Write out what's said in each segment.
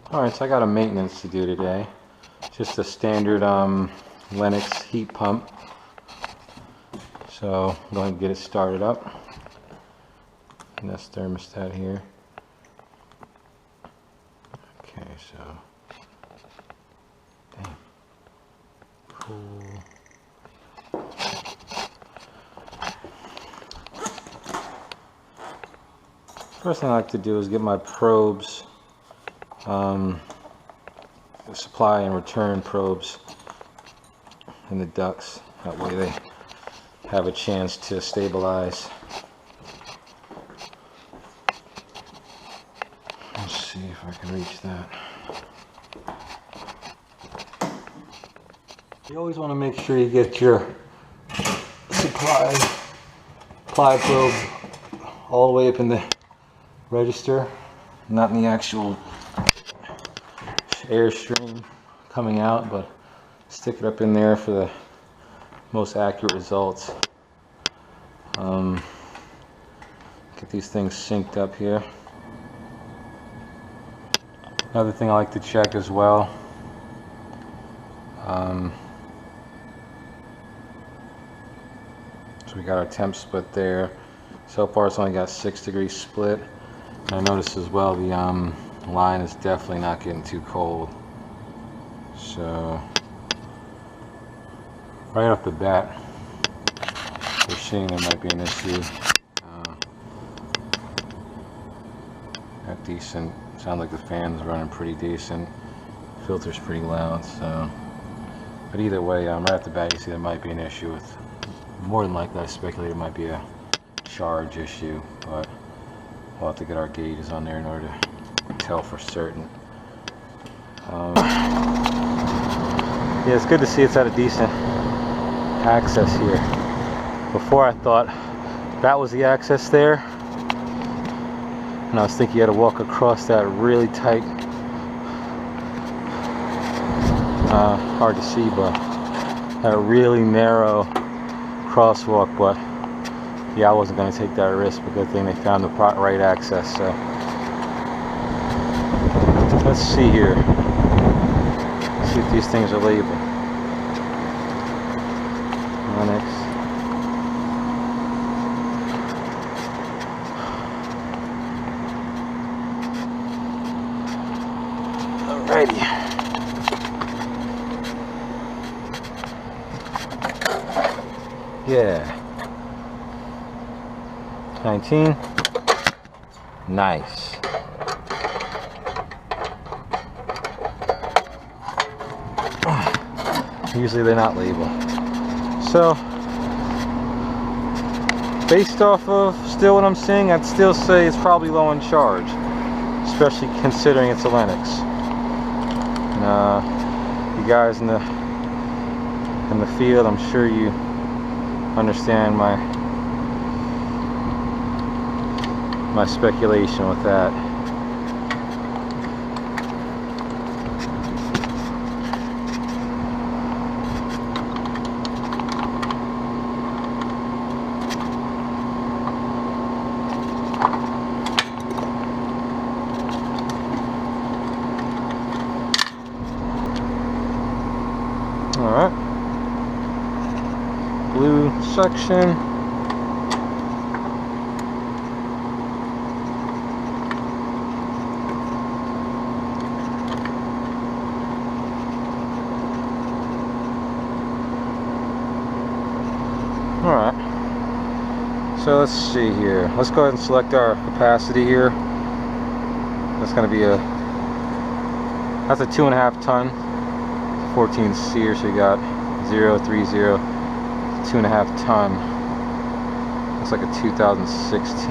Alright, so I got a maintenance to do today. Just a standard Lennox heat pump. So I'm going to get it started up. And this thermostat here. Okay, so damn. Cool. First thing I like to do is get my probes, supply and return probes in the ducts. That way they have a chance to stabilize. Let's see if I can reach that. You always want to make sure you get your supply probe all the way up in the register, not in the actual airstream coming out, but stick it up in there for the most accurate results. Get these things synced up here. Another thing I like to check as well, so we got our temp split there. So far it's only got 6-degree split. And I noticed as well the line is definitely not getting too cold. So right off the bat we're seeing there might be an issue. Got decent, sounds like the fan's running pretty decent. Filter's pretty loud, so. But either way, right off the bat you see there might be an issue with, more than likely I speculate it might be a charge issue, but we'll have to get our gauges on there in order to tell for certain. Yeah, it's good to see it's at a decent access here. Before I thought that was the access there, and I was thinking you had to walk across that really tight, hard to see, but that really narrow crosswalk. But yeah, I wasn't going to take that risk, but good thing they found the right access. So let's see here. See if these things are labeled. Lennox. Alrighty. Yeah. 19. Nice. Usually they're not labeled. So, based off of still what I'm seeing, I'd still say it's probably low in charge, especially considering it's a Lennox. And, you guys in the field, I'm sure you understand my speculation with that. All right, blue section. Alright, so let's see here. Let's go ahead and select our capacity here. That's going to be that's a 2.5 ton, 14 seer, so you got 030, 2.5 ton. Looks like a 2016.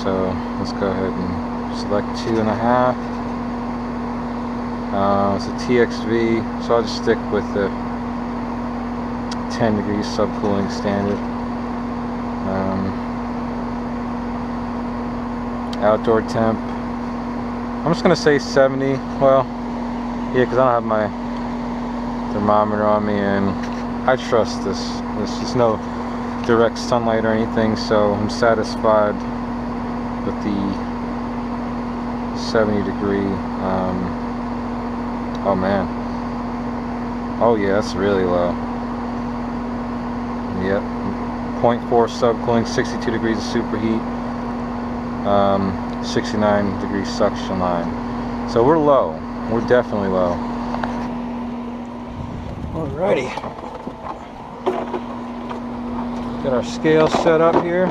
So let's go ahead and select 2.5. It's a TXV, so I'll just stick with the 10 degrees subcooling standard. Outdoor temp, I'm just gonna say 70. Well, yeah, because I don't have my thermometer on me, and I trust this. There's no direct sunlight or anything, so I'm satisfied with the 70 degree. Oh man. Oh yeah, that's really low. Yep. 0.4 subcooling, 62 degrees of superheat, 69 degrees suction line. So we're low. We're definitely low. Alrighty. Got our scale set up here.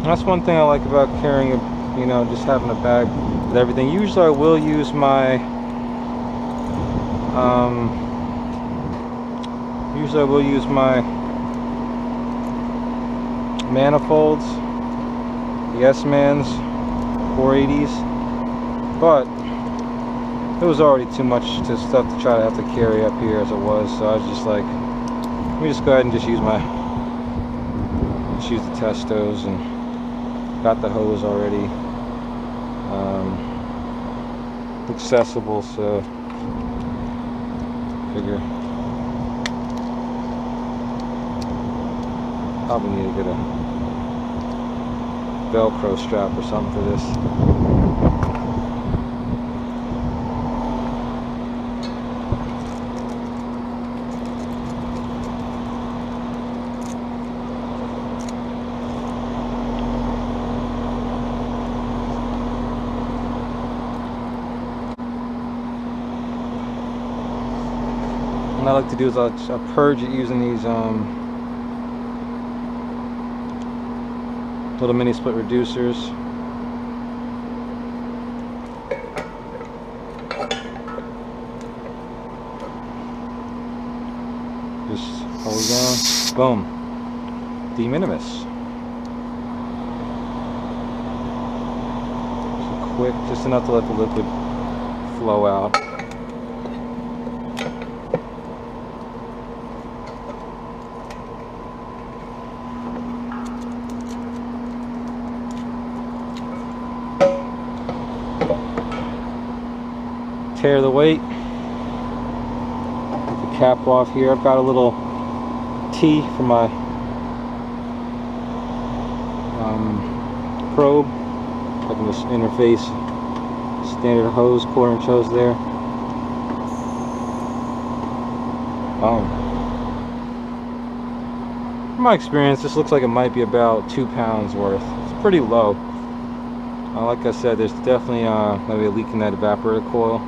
That's one thing I like about carrying a, you know, just having a bag with everything. Usually I will use my manifolds, the S-Mans 480s, but it was already too much stuff to try to have to carry up here as it was, so I was just like, let me just go ahead and just use the Testos, and got the hose already accessible, so figure probably need to get a Velcro strap or something for this. What I like to do is I'll purge it using these little mini split reducers. Just hold it down, boom, de minimis. So quick, just enough to let the liquid flow out. Tear the weight, get the cap off here. I've got a little T for my probe. I can just interface standard hose, 1/4 inch hose there. From my experience, this looks like it might be about 2 pounds worth. It's pretty low. Like I said, there's definitely maybe a leak in that evaporator coil.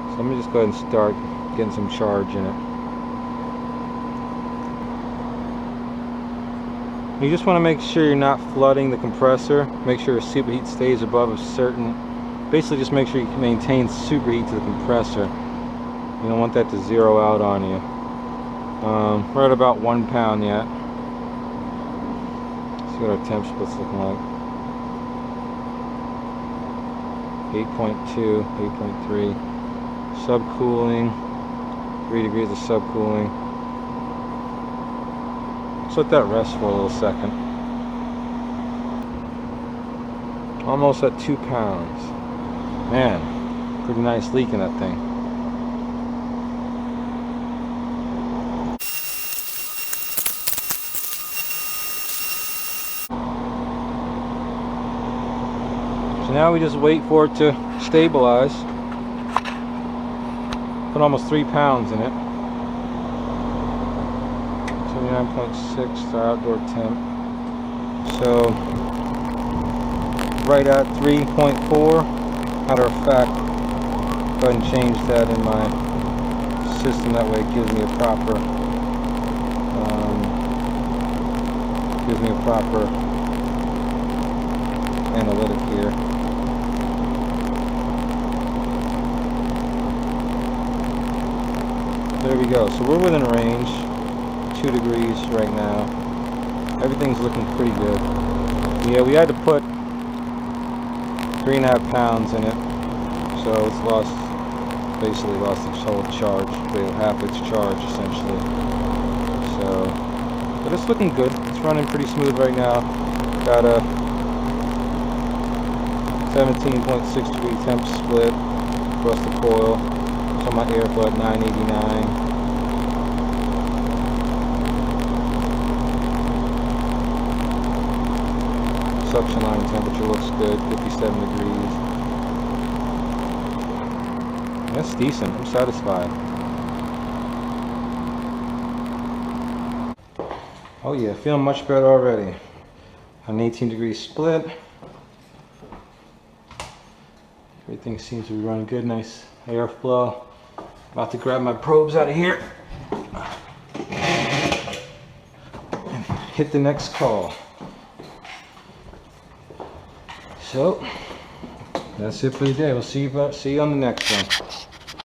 So let me just go ahead and start getting some charge in it. You just want to make sure you're not flooding the compressor. Make sure superheat stays above a certain, basically just make sure you can maintain superheat to the compressor. You don't want that to zero out on you. We're at about 1 pound yet. Let's see what our temp split's looking like. 8.2, 8.3. Subcooling, 3 degrees of subcooling. Let's let that rest for a little second. Almost at 2 pounds. Man, pretty nice leak in that thing. So now we just wait for it to stabilize. Put almost 3 pounds in it. 79.6 for outdoor temp. So right at 3.4. Matter of fact, go ahead and change that in my system. That way it gives me a proper analytic here. There we go. So we're within range, 2 degrees right now. Everything's looking pretty good. Yeah, we had to put 3.5 pounds in it, so it's basically lost its whole charge, half its charge essentially. So So, but it's looking good. It's running pretty smooth right now. Got a 17.6 degree temp split across the coil. So my airflow at 989. Suction line temperature looks good, 57 degrees. That's decent. I'm satisfied. Oh yeah, feeling much better already. An 18 degree split. Everything seems to be running good. Nice airflow. About to grab my probes out of here and hit the next call. So that's it for the day. We'll see you on the next one.